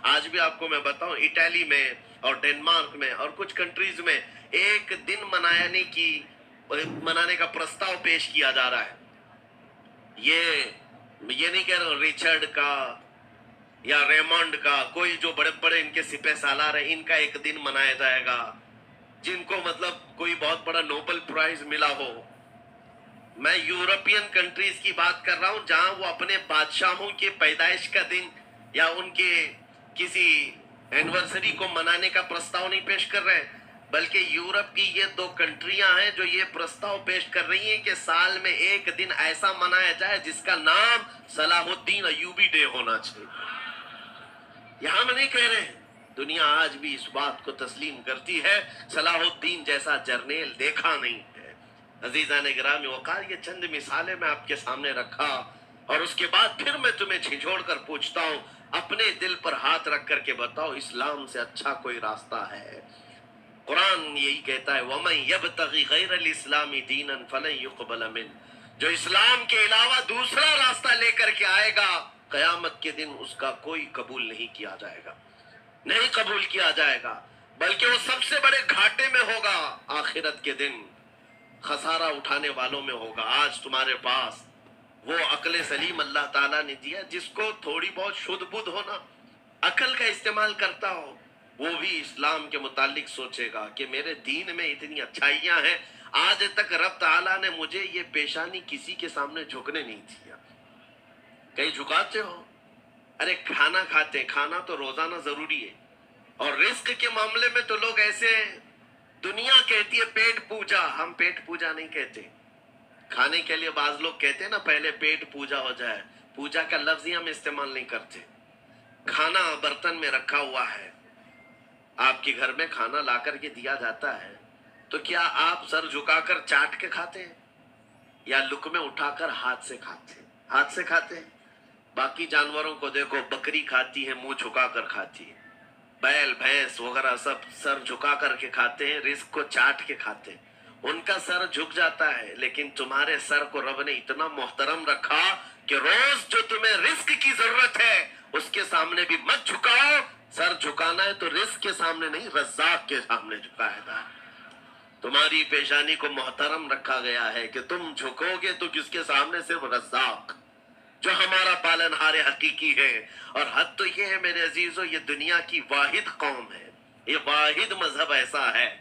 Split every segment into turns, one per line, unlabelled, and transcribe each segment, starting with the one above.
آج بھی آپ کو میں بتاؤں، اٹلی میں اور ڈنمارک میں اور کچھ کنٹریز میں ایک دن منانے کا پرستاؤ پیش کیا جا رہا ہے۔ یہ نہیں کہہ رہا ہوں ریچرڈ کا یا ریمونڈ کا، کوئی جو بڑے بڑے ان کے سپہ سالار ہیں، ان کا ایک دن منایا جائے گا، جن کو مطلب کوئی بہت بڑا نوبل پرائز ملا ہو۔ میں یورپین کنٹریز کی بات کر رہا ہوں، جہاں وہ اپنے بادشاہوں کے پیدائش کا دن یا ان کے کسی اینیورسری کو منانے کا پرستاؤ نہیں پیش کر رہے، بلکہ یورپ کی یہ 2 کنٹریاں ہیں جو یہ پرستاؤ پیش کر رہی ہیں کہ سال میں ایک دن ایسا منایا جائے جس کا نام صلاح الدین ایوبی ڈے ہونا چاہیے۔ یہاں میں نہیں کہہ رہے ہیں، دنیا آج بھی اس بات کو تسلیم کرتی ہے، صلاح الدین جیسا جرنیل دیکھا نہیں ہے۔ عزیزان گرامی وقار، یہ چند مثالیں میں آپ کے سامنے رکھا، اور اس کے بعد پھر میں تمہیں جھنجھوڑ کر پوچھتا ہوں، اپنے دل پر ہاتھ رکھ کر کے بتاؤ، اسلام سے اچھا کوئی راستہ ہے؟ قرآن یہی کہتا ہے وَمَن يَبْتَغِ غَيْرَ الْإِسْلَامِ دِينًا فَلَن يُقْبَلَ مِنْهُ، جو اسلام کے علاوہ دوسرا راستہ لے کر کے آئے گا، قیامت کے دن اس کا کوئی قبول نہیں کیا جائے گا، نہیں قبول کیا جائے گا، بلکہ وہ سب سے بڑے گھاٹے میں ہوگا، آخرت کے دن خسارہ اٹھانے والوں میں ہوگا۔ آج تمہارے پاس وہ عقل سلیم اللہ تعالیٰ نے دیا، جس کو تھوڑی بہت شدھ بدھ ہونا، عقل کا استعمال کرتا ہو، وہ بھی اسلام کے متعلق سوچے گا کہ میرے دین میں اتنی اچھائیاں ہیں، آج تک رب تعالیٰ نے مجھے یہ پیشانی کسی کے سامنے جھکنے نہیں دیا۔ کہیں جھکاتے ہو؟ ارے کھانا کھاتے، کھانا تو روزانہ ضروری ہے، اور رزق کے معاملے میں تو لوگ ایسے ہیں، دنیا کہتی ہے پیٹ پوجا، ہم پیٹ پوجا نہیں کہتے۔ کھانے کے لیے بعض لوگ کہتے ہیں نا پہلے پیٹ پوجا ہو جائے، پوجا کا لفظ ہی ہم استعمال نہیں کرتے۔ کھانا برتن میں رکھا ہوا ہے، آپ کے گھر میں کھانا لا کر کے دیا جاتا ہے، تو کیا آپ سر جھکا کر چاٹ کے کھاتے ہیں یا لقمے اٹھا کر ہاتھ سے کھاتے ہیں؟ ہاتھ سے کھاتے ہیں۔ باقی جانوروں کو دیکھو، بکری کھاتی ہے منہ جھکا کر کھاتی ہے، بیل بھینس وغیرہ سب سر جھکا کر کے کھاتے ہیں، رزق کو چاٹ کے کھاتے ہیں، ان کا سر جھک جاتا ہے۔ لیکن تمہارے سر کو رب نے اتنا محترم رکھا کہ روز جو تمہیں رزق کی ضرورت ہے اس کے سامنے بھی مت جھکاؤ۔ سر جھکانا ہے تو رزق کے سامنے نہیں، رزاق کے سامنے جھکایا جائے۔ تمہاری پیشانی کو محترم رکھا گیا ہے کہ تم جھکو گے تو کس کے سامنے؟ صرف رزاق، جو ہمارا پالنہار حقیقی ہے۔ اور حد تو یہ ہے میرے عزیزو، یہ دنیا کی واحد قوم ہے، یہ واحد مذہب ایسا ہے،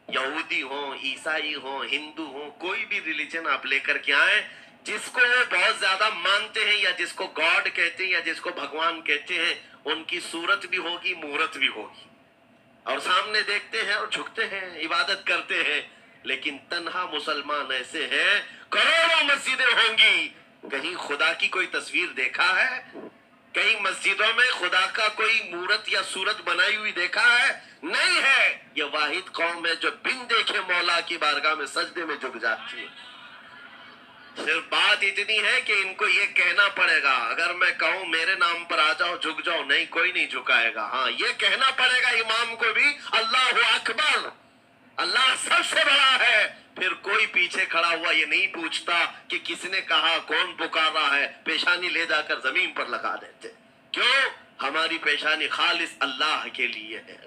یہودی ہوں، عیسائی ہوں، ہندو ہوں، کوئی بھی ریلیجن آپ لے کر کے آئیں، جس کو وہ بہت زیادہ مانتے ہیں یا جس کو گاڈ کہتے ہیں یا جس کو بھگوان کہتے ہیں، ان کی صورت بھی ہوگی، مورت بھی ہوگی، اور سامنے دیکھتے ہیں اور جھکتے ہیں، عبادت کرتے ہیں۔ لیکن تنہا مسلمان ایسے ہیں، کروڑوں مسجدیں ہوں گی، کہیں خدا کی کوئی تصویر دیکھا ہے؟ کہیں مسجدوں میں خدا کا کوئی مورت یا صورت بنائی ہوئی دیکھا ہے؟ نہیں ہے۔ یہ واحد قوم ہے جو بن دیکھے مولا کی بارگاہ میں سجدے میں جھک جاتی ہے۔ صرف بات اتنی ہے کہ ان کو یہ کہنا پڑے گا، اگر میں کہوں میرے نام پر آ جاؤ جھک جاؤ، نہیں، کوئی نہیں جھکائے گا۔ ہاں، یہ کہنا پڑے گا امام کو بھی، اللہ اکبر، اللہ سب سے بڑا ہے۔ پھر کوئی پیچھے کھڑا ہوا یہ نہیں پوچھتا کہ کس نے کہا، کون پکار رہا ہے، پیشانی لے جا کر زمین پر لگا دیتے۔ کیوں؟ ہماری پیشانی خالص اللہ کے لیے ہے۔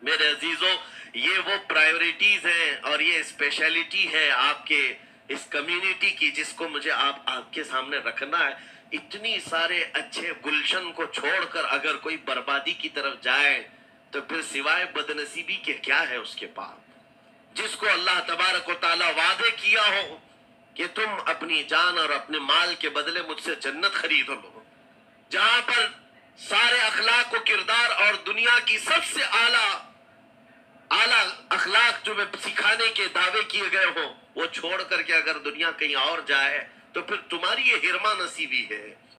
میرے عزیزوں، یہ وہ پرائیورٹیز ہیں اور یہ اسپیشلٹی ہے آپ کے اس کمیونٹی کی، جس کو مجھے آپ کے سامنے رکھنا ہے۔ اتنی سارے اچھے گلشن کو چھوڑ کر اگر کوئی بربادی کی طرف جائے تو پھر سوائے بدنصیبی کے کیا ہے اس کے پاس؟ جس کو اللہ تبارک و تعالیٰ وعدے کیا ہو کہ تم اپنی جان اور اپنے مال کے بدلے مجھ سے جنت خرید لو، جہاں پر سارے اخلاق و کردار اور دنیا کی سب سے اعلیٰ اخلاق جو میں سکھانے کے دعوے کیے گئے ہوں، وہ چھوڑ کر کے اگر دنیا کہیں اور جائے تو پھر تمہاری یہ ہرما نصیبی ہے۔